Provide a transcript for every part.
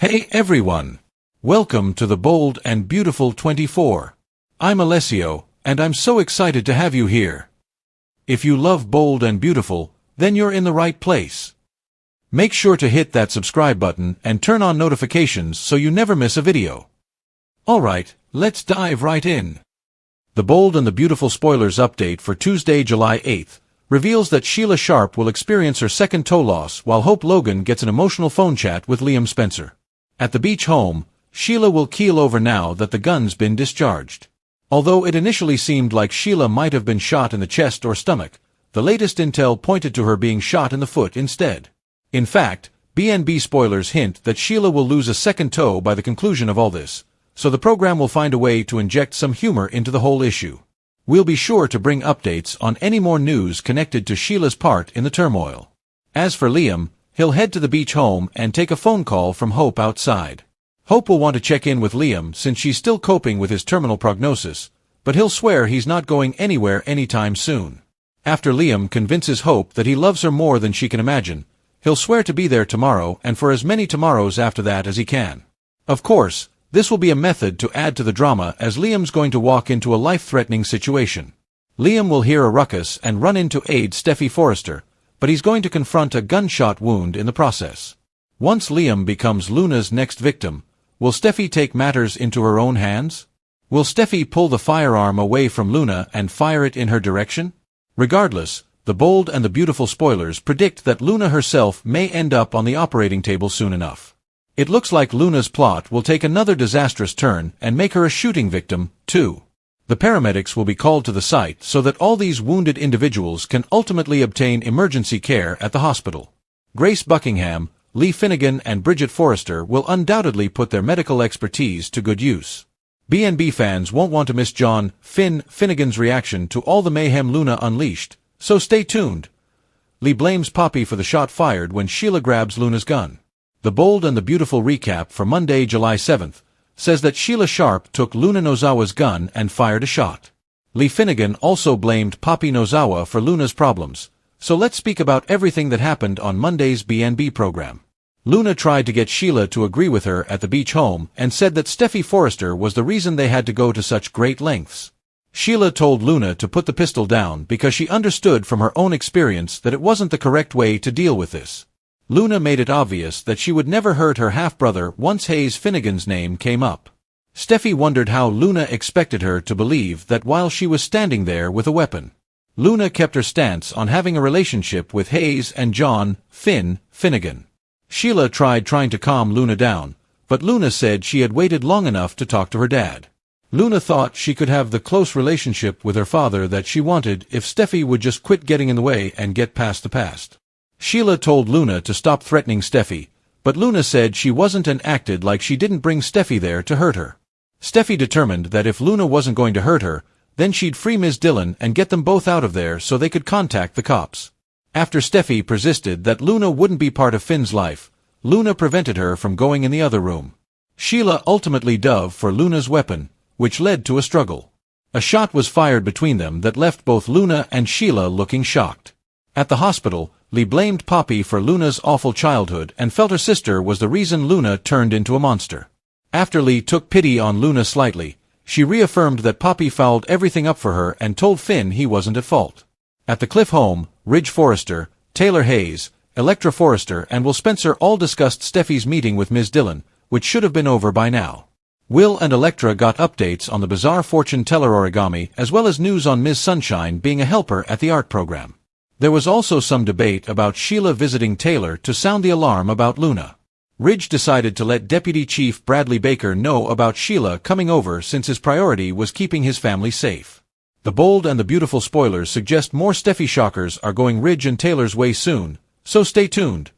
Hey everyone! Welcome to the Bold and Beautiful 24. I'm Alessio, and I'm so excited to have you here. If you love Bold and Beautiful, then you're in the right place. Make sure to hit that subscribe button and turn on notifications so you never miss a video. Alright, let's dive right in. The Bold and the Beautiful spoilers update for Tuesday, July 8th, reveals that Sheila Sharpe will experience her second toe loss while Hope Logan gets an emotional phone chat with Liam Spencer. At the beach home, Sheila will keel over now that the gun's been discharged. Although it initially seemed like Sheila might have been shot in the chest or stomach, the latest intel pointed to her being shot in the foot instead. In fact, B&B spoilers hint that Sheila will lose a second toe by the conclusion of all this, so the program will find a way to inject some humor into the whole issue. We'll be sure to bring updates on any more news connected to Sheila's part in the turmoil. As for Liam, he'll head to the beach home and take a phone call from Hope outside. Hope will want to check in with Liam since she's still coping with his terminal prognosis, but he'll swear he's not going anywhere anytime soon. After Liam convinces Hope that he loves her more than she can imagine, he'll swear to be there tomorrow and for as many tomorrows after that as he can. Of course, this will be a method to add to the drama as Liam's going to walk into a life-threatening situation. Liam will hear a ruckus and run in to aid Steffi Forrester, but he's going to confront a gunshot wound in the process. Once Liam becomes Luna's next victim, will Steffi take matters into her own hands? Will Steffi pull the firearm away from Luna and fire it in her direction? Regardless, the Bold and the Beautiful spoilers predict that Luna herself may end up on the operating table soon enough. It looks like Luna's plot will take another disastrous turn and make her a shooting victim, too. The paramedics will be called to the site so that all these wounded individuals can ultimately obtain emergency care at the hospital. Grace Buckingham, Lee Finnegan and Bridget Forrester will undoubtedly put their medical expertise to good use. B&B fans won't want to miss John Finnegan's reaction to all the mayhem Luna unleashed, so stay tuned. Lee blames Poppy for the shot fired when Sheila grabs Luna's gun. The Bold and the Beautiful recap for Monday, July 7th, says that Sheila Sharpe took Luna Nozawa's gun and fired a shot. Lee Finnegan also blamed Poppy Nozawa for Luna's problems, so let's speak about everything that happened on Monday's B&B program. Luna tried to get Sheila to agree with her at the beach home and said that Steffi Forrester was the reason they had to go to such great lengths. Sheila told Luna to put the pistol down because she understood from her own experience that it wasn't the correct way to deal with this. Luna made it obvious that she would never hurt her half-brother once Hayes Finnegan's name came up. Steffi wondered how Luna expected her to believe that while she was standing there with a weapon. Luna kept her stance on having a relationship with Hayes and John Finnegan. Sheila tried trying to calm Luna down, but Luna said she had waited long enough to talk to her dad. Luna thought she could have the close relationship with her father that she wanted if Steffi would just quit getting in the way and get past the past. Sheila told Luna to stop threatening Steffi, but Luna said she wasn't and acted like she didn't bring Steffi there to hurt her. Steffi determined that if Luna wasn't going to hurt her, then she'd free Ms. Dillon and get them both out of there so they could contact the cops. After Steffi persisted that Luna wouldn't be part of Finn's life, Luna prevented her from going in the other room. Sheila ultimately dove for Luna's weapon, which led to a struggle. A shot was fired between them that left both Luna and Sheila looking shocked. At the hospital, Lee blamed Poppy for Luna's awful childhood and felt her sister was the reason Luna turned into a monster. After Lee took pity on Luna slightly, she reaffirmed that Poppy fouled everything up for her and told Finn he wasn't at fault. At the Cliff home, Ridge Forrester, Taylor Hayes, Electra Forrester and Will Spencer all discussed Steffi's meeting with Ms. Dillon, which should have been over by now. Will and Electra got updates on the bizarre fortune teller origami as well as news on Ms. Sunshine being a helper at the art program. There was also some debate about Sheila visiting Taylor to sound the alarm about Luna. Ridge decided to let Deputy Chief Bradley Baker know about Sheila coming over since his priority was keeping his family safe. The Bold and the Beautiful spoilers suggest more Steffi shockers are going Ridge and Taylor's way soon, so stay tuned.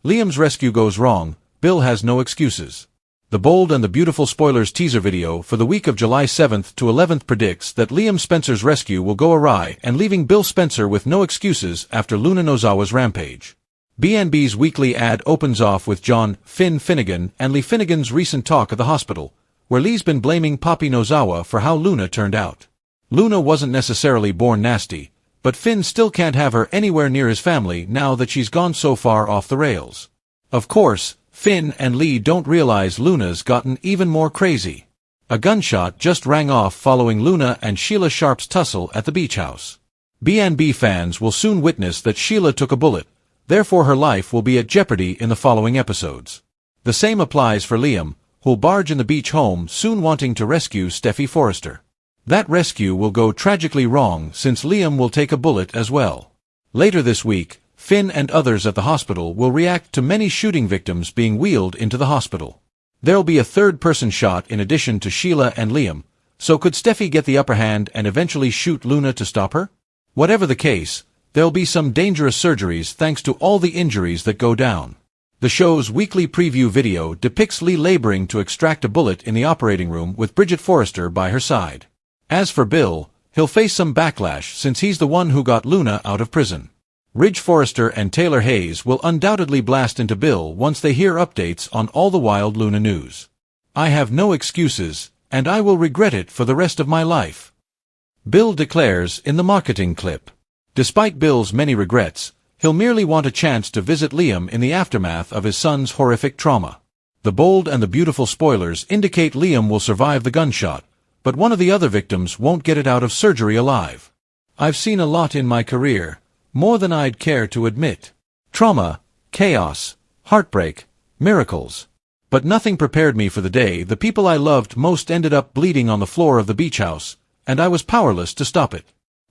Liam's rescue goes wrong, Bill has no excuses. The Bold and the Beautiful spoilers teaser video for the week of July 7th to 11th predicts that Liam Spencer's rescue will go awry and leaving Bill Spencer with no excuses after Luna Nozawa's rampage. B&B's weekly ad opens off with John Finnegan and Lee Finnegan's recent talk at the hospital, where Lee's been blaming Poppy Nozawa for how Luna turned out. Luna wasn't necessarily born nasty, but Finn still can't have her anywhere near his family now that she's gone so far off the rails. Of course, Finn and Lee don't realize Luna's gotten even more crazy. A gunshot just rang off following Luna and Sheila Sharpe's tussle at the beach house. B&B fans will soon witness that Sheila took a bullet, therefore her life will be at jeopardy in the following episodes. The same applies for Liam, who'll barge in the beach home soon wanting to rescue Steffi Forrester. That rescue will go tragically wrong since Liam will take a bullet as well. Later this week, Finn and others at the hospital will react to many shooting victims being wheeled into the hospital. There'll be a third-person shot in addition to Sheila and Liam, so could Steffi get the upper hand and eventually shoot Luna to stop her? Whatever the case, there'll be some dangerous surgeries thanks to all the injuries that go down. The show's weekly preview video depicts Lee laboring to extract a bullet in the operating room with Bridget Forrester by her side. As for Bill, he'll face some backlash since he's the one who got Luna out of prison. Ridge Forrester and Taylor Hayes will undoubtedly blast into Bill once they hear updates on all the wild Luna news. I have no excuses, and I will regret it for the rest of my life. Bill declares in the marketing clip. Despite Bill's many regrets, he'll merely want a chance to visit Liam in the aftermath of his son's horrific trauma. The bold and the beautiful spoilers indicate Liam will survive the gunshot, but one of the other victims won't get it out of surgery alive. I've seen a lot in my career, more than I'd care to admit. Trauma, chaos, heartbreak, miracles. But nothing prepared me for the day the people I loved most ended up bleeding on the floor of the beach house, and I was powerless to stop it.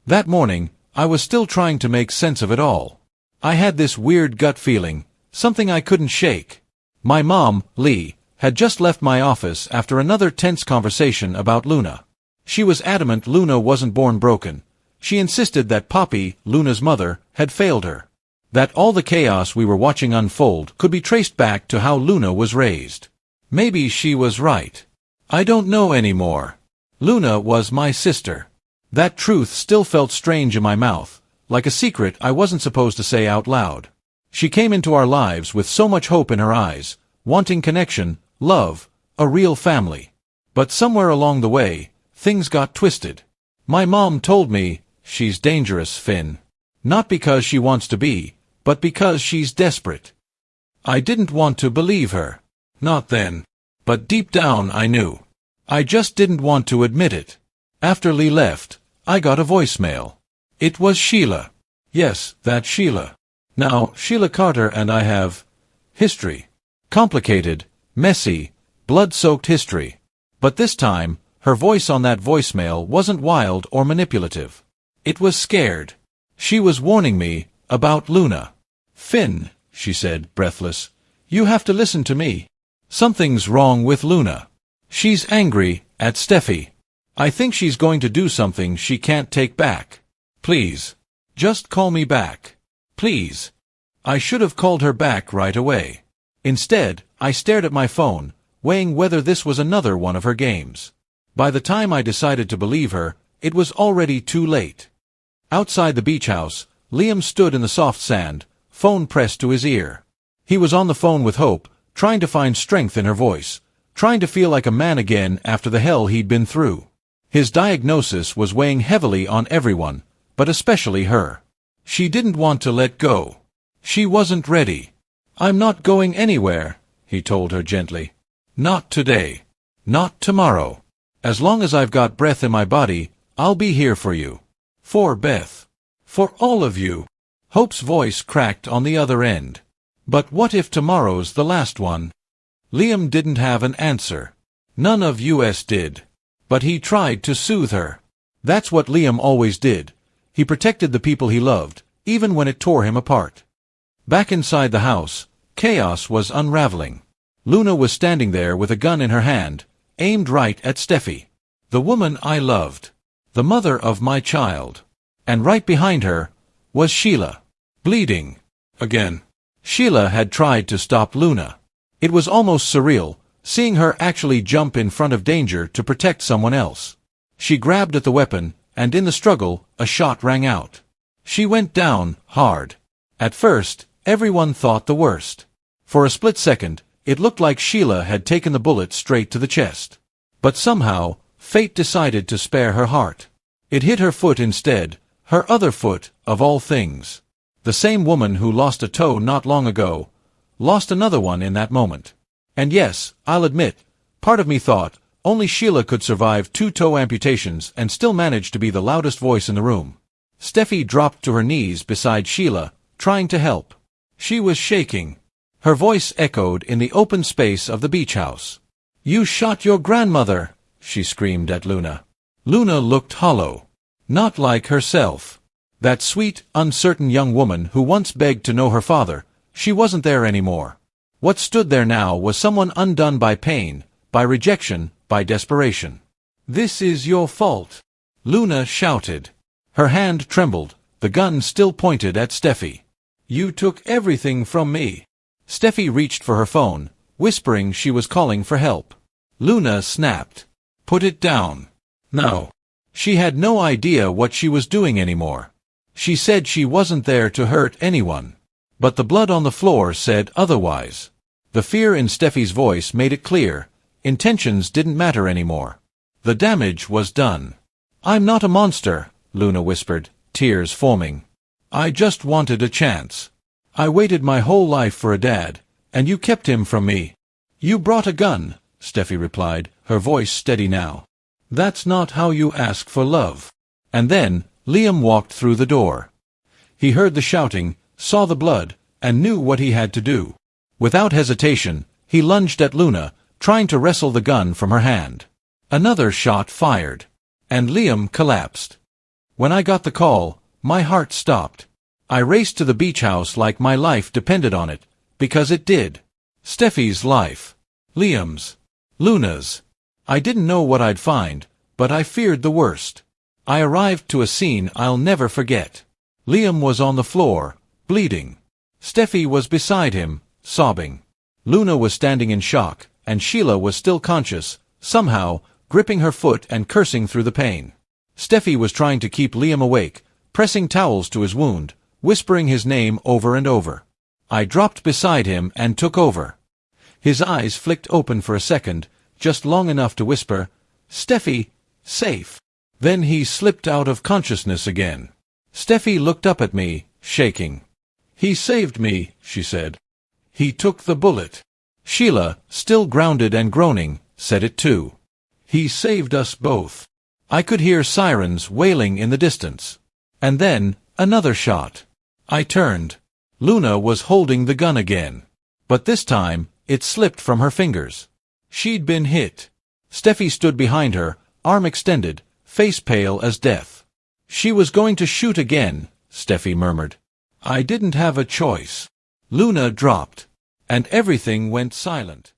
That morning, I was still trying to make sense of it all. I had this weird gut feeling, something I couldn't shake. My mom, Lee, had just left my office after another tense conversation about Luna. She was adamant Luna wasn't born broken. She insisted that Poppy, Luna's mother, had failed her. That all the chaos we were watching unfold could be traced back to how Luna was raised. Maybe she was right. I don't know anymore. Luna was my sister. That truth still felt strange in my mouth, like a secret I wasn't supposed to say out loud. She came into our lives with so much hope in her eyes, wanting connection, love, a real family. But somewhere along the way, things got twisted. My mom told me, "She's dangerous, Finn." Not because she wants to be, but because she's desperate. I didn't want to believe her. Not then. But deep down I knew. I just didn't want to admit it. After Lee left, I got a voicemail. It was Sheila. Yes, that Sheila. Now, Sheila Carter and I have history. Complicated, messy, blood-soaked history. But this time, her voice on that voicemail wasn't wild or manipulative. It was scared. She was warning me about Luna. "Finn," she said, breathless, "you have to listen to me. Something's wrong with Luna. She's angry at Steffi. I think she's going to do something she can't take back. Please, just call me back. Please." I should have called her back right away. Instead, I stared at my phone, weighing whether this was another one of her games. By the time I decided to believe her, it was already too late. Outside the beach house, Liam stood in the soft sand, phone pressed to his ear. He was on the phone with Hope, trying to find strength in her voice, trying to feel like a man again after the hell he'd been through. His diagnosis was weighing heavily on everyone, but especially her. She didn't want to let go. She wasn't ready. "I'm not going anywhere," he told her gently. "Not today. Not tomorrow. As long as I've got breath in my body, I'll be here for you. For Beth. For all of you." Hope's voice cracked on the other end. "But what if tomorrow's the last one?" Liam didn't have an answer. None of us did. But he tried to soothe her. That's what Liam always did. He protected the people he loved, even when it tore him apart. Back inside the house, chaos was unraveling. Luna was standing there with a gun in her hand, aimed right at Steffi. The woman I loved. The mother of my child. And right behind her was Sheila. Bleeding. Again. Sheila had tried to stop Luna. It was almost surreal, seeing her actually jump in front of danger to protect someone else. She grabbed at the weapon, and in the struggle, a shot rang out. She went down, hard. At first, everyone thought the worst. For a split second, it looked like Sheila had taken the bullet straight to the chest. But somehow, fate decided to spare her heart. It hit her foot instead, her other foot, of all things. The same woman who lost a toe not long ago, lost another one in that moment. And yes, I'll admit, part of me thought, only Sheila could survive 2 toe amputations and still manage to be the loudest voice in the room. Steffi dropped to her knees beside Sheila, trying to help. She was shaking. Her voice echoed in the open space of the beach house. "You shot your grandmother!" she screamed at Luna. Luna looked hollow. Not like herself. That sweet, uncertain young woman who once begged to know her father, she wasn't there anymore. What stood there now was someone undone by pain, by rejection, by desperation. "This is your fault!" Luna shouted. Her hand trembled, the gun still pointed at Steffi. "You took everything from me." Steffi reached for her phone, whispering she was calling for help. Luna snapped. "Put it down." "No." She had no idea what she was doing anymore. She said she wasn't there to hurt anyone. But the blood on the floor said otherwise. The fear in Steffi's voice made it clear. Intentions didn't matter anymore. The damage was done. "I'm not a monster," Luna whispered, tears foaming. "I just wanted a chance. I waited my whole life for a dad, and you kept him from me." "You brought a gun," Steffi replied, her voice steady now. "That's not how you ask for love." And then, Liam walked through the door. He heard the shouting, saw the blood, and knew what he had to do. Without hesitation, he lunged at Luna, trying to wrestle the gun from her hand. Another shot fired. And Liam collapsed. When I got the call, my heart stopped. I raced to the beach house like my life depended on it, because it did. Steffi's life. Liam's. Luna's. I didn't know what I'd find, but I feared the worst. I arrived to a scene I'll never forget. Liam was on the floor, bleeding. Steffi was beside him, sobbing. Luna was standing in shock, and Sheila was still conscious, somehow, gripping her foot and cursing through the pain. Steffi was trying to keep Liam awake, pressing towels to his wound, whispering his name over and over. I dropped beside him and took over. His eyes flicked open for a second, just long enough to whisper, "Steffi, safe." Then he slipped out of consciousness again. Steffi looked up at me, shaking. "He saved me," she said. "He took the bullet." Sheila, still grounded and groaning, said it too. "He saved us both." I could hear sirens wailing in the distance. And then, another shot. I turned. Luna was holding the gun again. But this time, it slipped from her fingers. She'd been hit. Steffi stood behind her, arm extended, face pale as death. "She was going to shoot again," Steffi murmured. "I didn't have a choice." Luna dropped. And everything went silent.